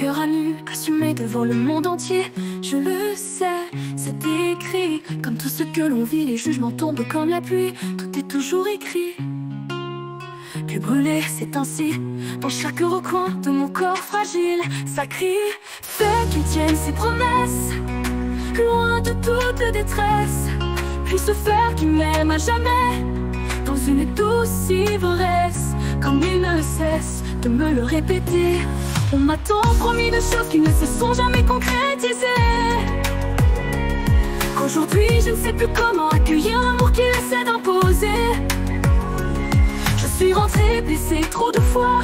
cœur à nu, assumé devant le monde entier. Je le sais, c'est écrit. Comme tout ce que l'on vit, les jugements tombent comme la pluie. Tout est toujours écrit. Puis brûler, c'est ainsi. Dans chaque recoin de mon corps fragile, ça crie. Fais qu'il tienne ses promesses, loin de toute détresse. Puis se faire qu'il m'aime à jamais, dans une douce ivresse. Comme il ne cesse de me le répéter. On m'a tant promis de choses qui ne se sont jamais concrétisées, qu'aujourd'hui je ne sais plus comment accueillir l'amour qui essaie d'imposer. Je suis rentrée blessée trop de fois.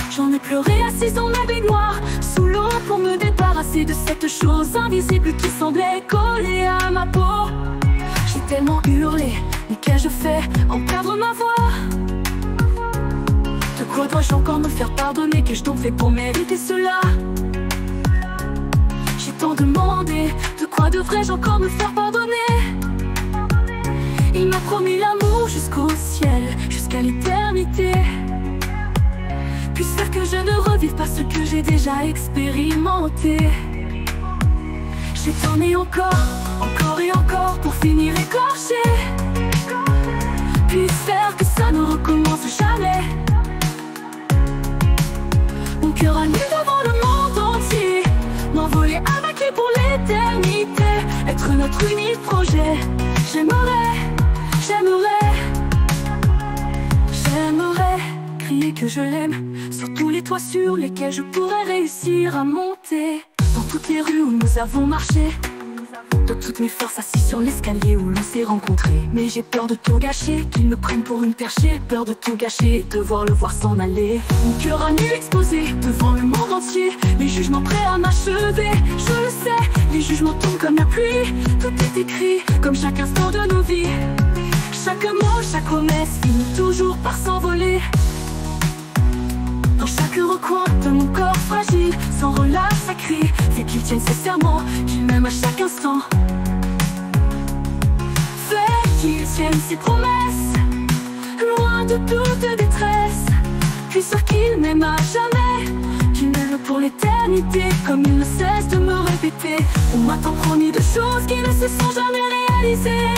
J'en ai pleuré assise dans ma baignoire, sous l'eau, pour me débarrasser de cette chose invisible qui semblait coller à ma peau. J'ai tellement hurlé, mais qu'ai-je fait en perdre ma voix? De quoi dois-je encore me faire pardonner? Qu'ai-je donc fait pour mériter cela? J'ai tant demandé, de quoi devrais-je encore me faire pardonner? Il m'a promis l'amour jusqu'au ciel, jusqu'à l'éternité. Puisse faire que je ne revive pas ce que j'ai déjà expérimenté. J'ai tourné encore, encore et encore, pour finir écorché. Puisse faire que ça ne recommence jamais. Mon cœur à nu devant le monde entier, m'envoler avec lui pour l'éternité, être notre unique projet. J'aimerais, j'aimerais, j'aimerais crier que je l'aime sur tous les toits sur lesquels je pourrais réussir à monter. Dans toutes les rues où nous avons marché, de toutes mes forces assis sur l'escalier où l'on s'est rencontrés. Mais j'ai peur de tout gâcher, qu'ils me prennent pour une perchée. Peur de tout gâcher, de voir le voir s'en aller. Mon cœur à nu exposé devant le monde entier, les jugements prêts à m'achever. Je le sais, les jugements tombent comme la pluie. Tout est écrit, comme chaque instant de nos vies. Chaque mot, chaque promesse finit toujours par s'envoler. Dans chaque recoin de mon corps fragile, sans relâche ça crie. Fait qu'il tienne ses serments, qu'il m'aime à chaque instant. Fait qu'il tienne ses promesses, loin de toute détresse. Puis sûr qu'il m'aime à jamais, qu'il m'aime pour l'éternité, comme il ne cesse de me répéter. On m'a tant promis de choses qui ne se sont jamais réalisées,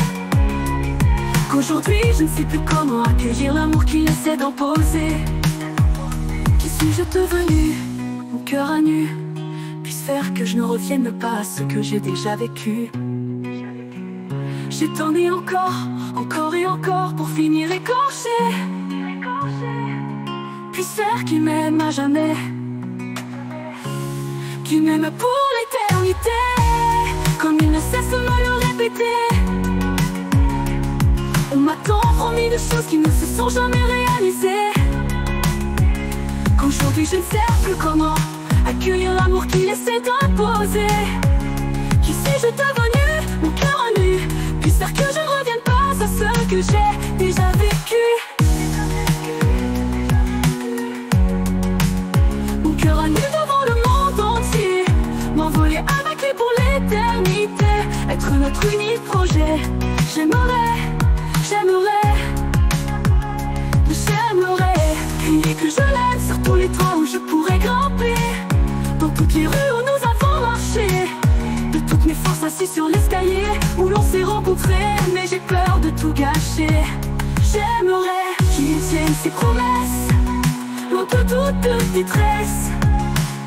qu'aujourd'hui je ne sais plus comment accueillir l'amour qu'il essaie d'imposer. Suis-je devenu, mon cœur à nu, puisse faire que je ne revienne pas à ce que j'ai déjà vécu. J'ai tourné encore, encore et encore, pour finir écorché. Puisse faire qu'il m'aime à jamais, qu'il m'aime pour l'éternité, comme il ne cesse de me le répéter. On m'a tant promis de choses qui ne se sont jamais réalisées, qu'aujourd'hui je ne sais plus comment accueillir l'amour qu'il essaie d'imposer. Qui suis-je devenu, mon cœur à nu, puisse faire que je ne revienne pas à ce que j'ai déjà vécu. Mon cœur à nu devant le monde entier, m'envoler avec lui pour l'éternité, être notre unique projet. J'aimerais, j'aimerais, j'aimerais crier que je l'aime sur tous les toits où je pourrais grimper, dans toutes les rues où nous avons marché, de toutes mes forces assis sur l'escalier où l'on s'est rencontrés. Mais j'ai peur de tout gâcher. J'aimerais qu'il tienne ses promesses, loin de toute détresse.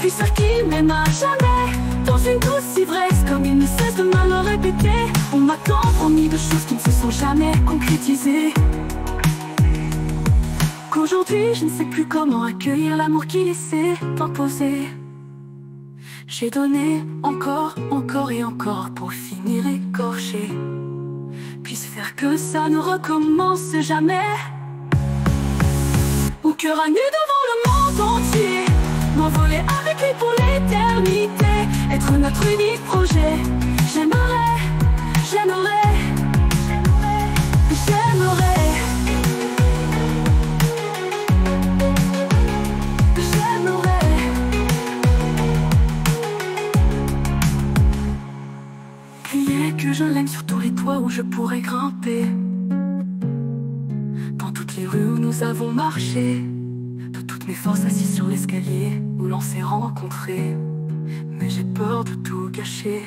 Puis sûr qu'il m'aime à jamais, dans une douce ivresse, comme il ne cesse de me le répéter. On m'a tant promis de choses qui ne se sont jamais concrétisées, qu'aujourd'hui je ne sais plus comment accueillir l'amour qu'il essaie d'imposer. J'ai donné encore, encore et encore, pour finir écorché. Puisse faire que ça ne recommence jamais. Mon cœur à nu devant le monde entier, m'envoler avec lui pour l'éternité, être notre unique projet. J'aimerais, j'aimerais, j'aimerais, que je l'aime sur tous les toits où je pourrais grimper, dans toutes les rues où nous avons marché, de toutes toutes mes forces assises sur l'escalier où l'on s'est rencontrés. Mais j'ai peur de tout gâcher.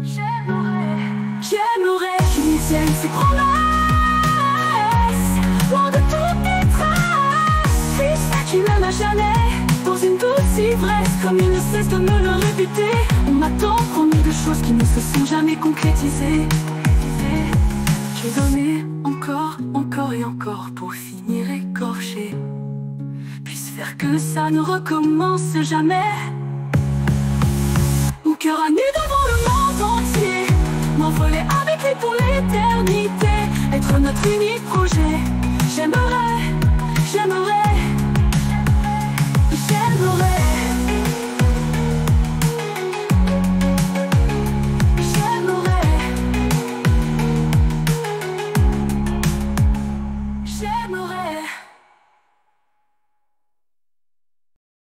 J'aimerais qu'il tienne ses promesses, loin de toutes mes traces. Puisque tu m'aimes à jamais, dans une douce ivresse, comme il ne cesse de me le répéter. On m'a tant promis de choses qui ne se sont jamais concrétisées. J'ai donné encore, encore et encore pour finir écorché. Puisse faire que ça ne recommence jamais. Mon cœur à nu devant le monde entier, m'envoler avec lui pour l'éternité, être notre unique projet. J'aimerais, j'aimerais, j'aimerais, j'aimerais, j'aimerais.